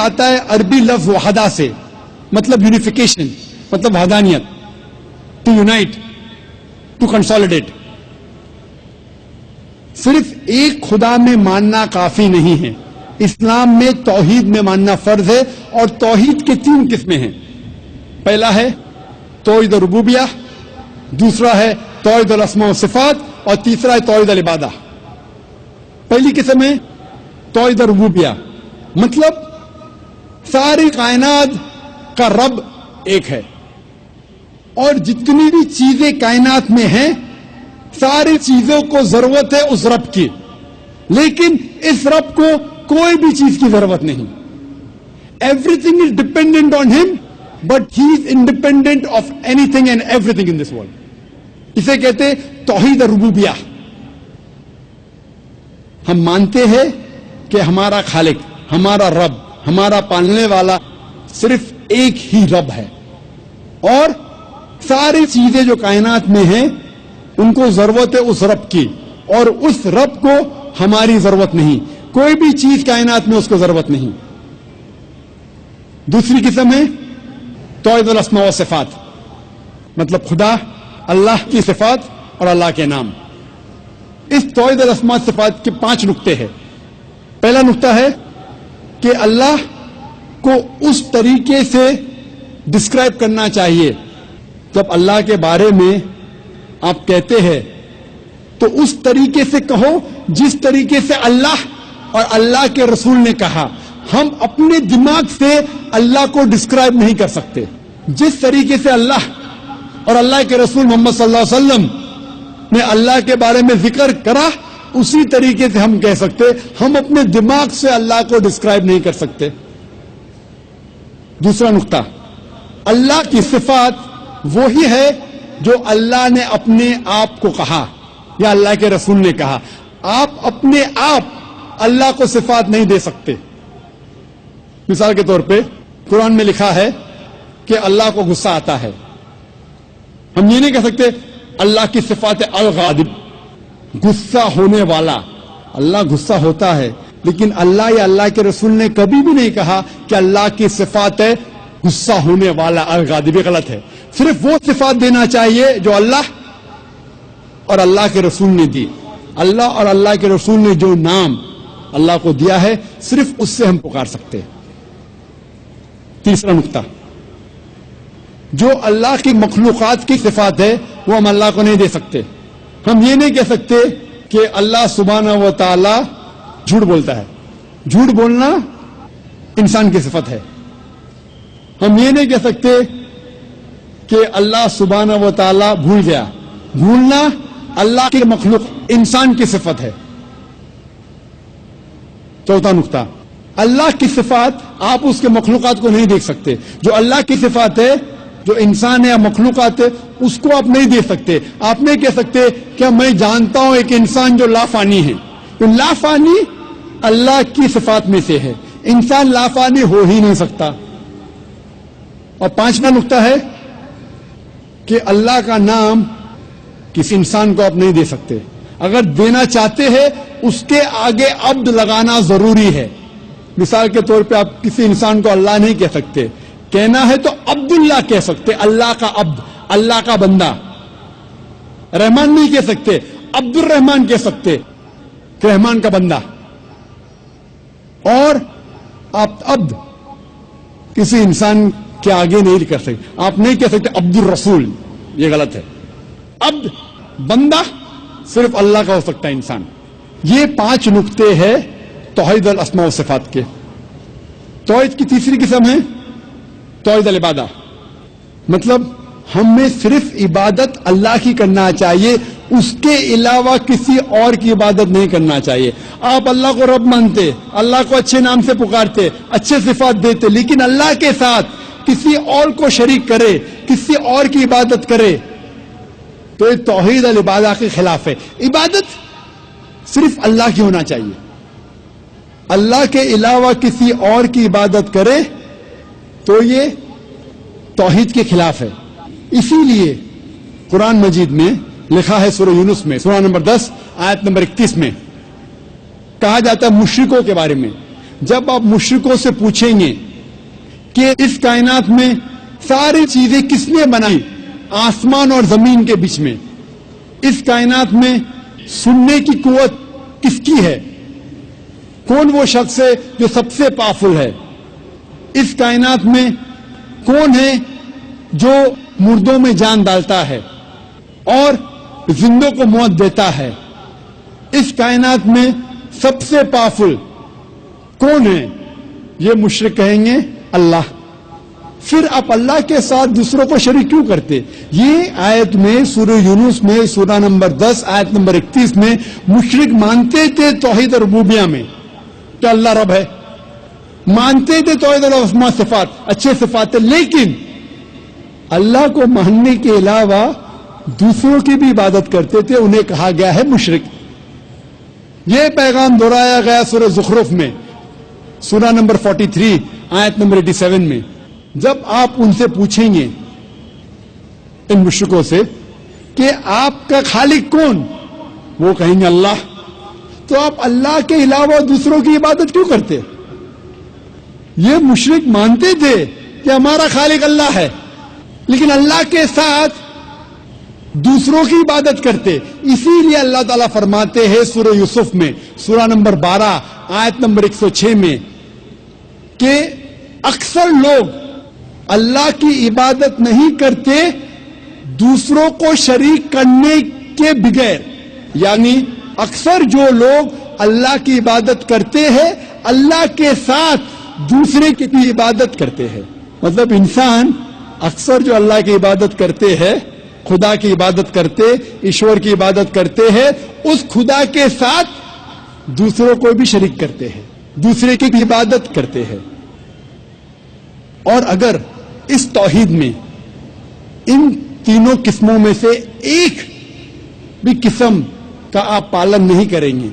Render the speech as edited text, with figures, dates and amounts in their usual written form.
آتا ہے عربی لفظ وحدہ سے، مطلب یونیفیکیشن، مطلب وحدانیت، ٹو یونائٹ، ٹو کنسالیڈیٹ. صرف ایک خدا میں ماننا کافی نہیں ہے. اسلام میں توحید میں ماننا فرض ہے، اور توحید کے 3 قسمیں ہیں. پہلا ہے توحید الربوبیہ، دوسرا ہے توحید الاسماء والصفات، اور تیسرا ہے توحید العبادہ. پہلی قسم ہے توحید الربوبیہ، مطلب ساری کائنات کا رب ایک ہے، اور جتنی بھی چیزیں کائنات میں ہیں ساری چیزوں کو ضرورت ہے اس رب کی، لیکن اس رب کو کوئی بھی چیز کی ضرورت نہیں. Everything is dependent on ہم، but he is independent of anything and everything in this world. اسے کہتے ہیں توحید الربوبیہ. ہم مانتے ہیں کہ ہمارا خالق، ہمارا رب، ہمارا پالنے والا صرف ایک ہی رب ہے، اور ساری چیزیں جو کائنات میں ہیں ان کو ضرورت ہے اس رب کی، اور اس رب کو ہماری ضرورت نہیں. کوئی بھی چیز کائنات میں اس کو ضرورت نہیں. دوسری قسم ہے توحید الاسماء والصفات، مطلب خدا، اللہ کی صفات اور اللہ کے نام. اس توحید الاسماء والصفات کے 5 نقطے ہیں. پہلا نقطہ ہے کہ اللہ کو اس طریقے سے ڈسکرائب کرنا چاہیے. جب اللہ کے بارے میں آپ کہتے ہیں تو اس طریقے سے کہو جس طریقے سے اللہ اور اللہ کے رسول نے کہا. ہم اپنے دماغ سے اللہ کو ڈسکرائب نہیں کر سکتے. جس طریقے سے اللہ اور اللہ کے رسول محمد صلی اللہ علیہ وسلم نے اللہ کے بارے میں ذکر کرا اسی طریقے سے ہم کہہ سکتے. ہم اپنے دماغ سے اللہ کو ڈسکرائب نہیں کر سکتے. دوسرا نقطہ، اللہ کی صفات وہی ہے جو اللہ نے اپنے آپ کو کہا یا اللہ کے رسول نے کہا. آپ اپنے آپ اللہ کو صفات نہیں دے سکتے. مثال کے طور پہ قرآن میں لکھا ہے کہ اللہ کو غصہ آتا ہے. ہم یہ نہیں کہہ سکتے اللہ کی صفات الغاضب، غصہ ہونے والا. اللہ غصہ ہوتا ہے، لیکن اللہ یا اللہ کے رسول نے کبھی بھی نہیں کہا کہ اللہ کی صفات ہے غصہ ہونے والا الغاضب. غلط ہے. صرف وہ صفات دینا چاہیے جو اللہ اور اللہ کے رسول نے دی. اللہ اور اللہ کے رسول نے جو نام اللہ کو دیا ہے صرف اس سے ہم پکار سکتے ہیں. تیسرا نقطہ، جو اللہ کی مخلوقات کی صفات ہے وہ ہم اللہ کو نہیں دے سکتے. ہم یہ نہیں کہہ سکتے کہ اللہ سبحانہ و تعالی جھوٹ بولتا ہے. جھوٹ بولنا انسان کی صفت ہے. ہم یہ نہیں کہہ سکتے کہ اللہ سبحانہ و تعالی بھول گیا. بھولنا اللہ کی مخلوق انسان کی صفت ہے. چوتھا نقطہ، اللہ کی صفات آپ اس کے مخلوقات کو نہیں دیکھ سکتے. جو اللہ کی صفات ہے، جو انسان ہے یا مخلوقات ہے، اس کو آپ نہیں دیکھ سکتے. آپ نہیں کہہ سکتے کہ میں جانتا ہوں ایک انسان جو لافانی ہے. تو لافانی اللہ کی صفات میں سے ہے. انسان لافانی ہو ہی نہیں سکتا. اور پانچواں نقطہ ہے کہ اللہ کا نام کسی انسان کو آپ نہیں دے سکتے. اگر دینا چاہتے ہیں اس کے آگے عبد لگانا ضروری ہے. مثال کے طور پہ آپ کسی انسان کو اللہ نہیں کہہ سکتے. کہنا ہے تو عبداللہ کہہ سکتے، اللہ کا عبد، اللہ کا بندہ. رحمان نہیں کہہ سکتے، عبد الرحمان کہہ سکتے، رحمان کا بندہ. اور آپ عبد کسی انسان کے آگے نہیں کر سکتے. آپ نہیں کہہ سکتے عبد الرسول، یہ غلط ہے. عبد بندہ صرف اللہ کا ہو سکتا ہے انسان. یہ 5 نقطے ہیں توحید الاسماء والصفات کے. توحید کی تیسری قسم ہے توحید العبادہ، مطلب ہمیں صرف عبادت اللہ کی کرنا چاہیے، اس کے علاوہ کسی اور کی عبادت نہیں کرنا چاہیے. آپ اللہ کو رب مانتے، اللہ کو اچھے نام سے پکارتے، اچھے صفات دیتے، لیکن اللہ کے ساتھ کسی اور کو شریک کرے، کسی اور کی عبادت کرے تو یہ توحید العبادہ کے خلاف ہے. عبادت صرف اللہ کی ہونا چاہیے. اللہ کے علاوہ کسی اور کی عبادت کرے تو یہ توحید کے خلاف ہے. اسی لیے قرآن مجید میں لکھا ہے سورہ یونس میں سورہ نمبر 10 آیت نمبر 31 میں کہا جاتا ہے مشرکوں کے بارے میں، جب آپ مشرکوں سے پوچھیں گے کہ اس کائنات میں ساری چیزیں کس نے بنائی، آسمان اور زمین کے بیچ میں، اس کائنات میں سننے کی قوت کس کی ہے، کون وہ شخص ہے جو سب سے پاورفل ہے، اس کائنات میں کون ہے جو مردوں میں جان ڈالتا ہے اور زندوں کو موت دیتا ہے، اس کائنات میں سب سے پاورفل کون ہے، یہ مشرک کہیں گے اللہ۔ پھر آپ اللہ کے ساتھ دوسروں کو شریک کیوں کرتے؟ یہ آیت میں سورہ یونس میں سورہ نمبر 10 آیت نمبر 31 میں مشرک مانتے تھے توحید ربوبیہ میں کہ اللہ رب ہے، مانتے تھے توحید الاسماء صفات، اچھے صفات، لیکن اللہ کو ماننے کے علاوہ دوسروں کی بھی عبادت کرتے تھے، انہیں کہا گیا ہے مشرک۔ یہ پیغام دہرایا گیا سورہ زخرف میں سورہ نمبر 43 آیت نمبر 87 میں۔ جب آپ ان سے پوچھیں گے ان مشرکوں سے کہ آپ کا خالق کون، وہ کہیں گے اللہ، تو آپ اللہ کے علاوہ دوسروں کی عبادت کیوں کرتے؟ یہ مشرک مانتے تھے کہ ہمارا خالق اللہ ہے، لیکن اللہ کے ساتھ دوسروں کی عبادت کرتے۔ اسی لیے اللہ تعالیٰ فرماتے ہیں سورہ یوسف میں سورہ نمبر 12 آیت نمبر 106 میں کہ اکثر لوگ اللہ کی عبادت نہیں کرتے دوسروں کو شریک کرنے کے بغیر، یعنی اکثر جو لوگ اللہ کی عبادت کرتے ہیں اللہ کے ساتھ دوسرے کی بھی عبادت کرتے ہیں۔ مطلب انسان اکثر جو اللہ کی عبادت کرتے ہیں، خدا کی عبادت کرتے، ایشور کی عبادت کرتے ہیں، اس خدا کے ساتھ دوسروں کو بھی شریک کرتے ہیں، دوسرے کی بھی عبادت کرتے ہیں۔ اور اگر اس توحید میں ان تینوں قسموں میں سے ایک بھی قسم کا آپ پالن نہیں کریں گے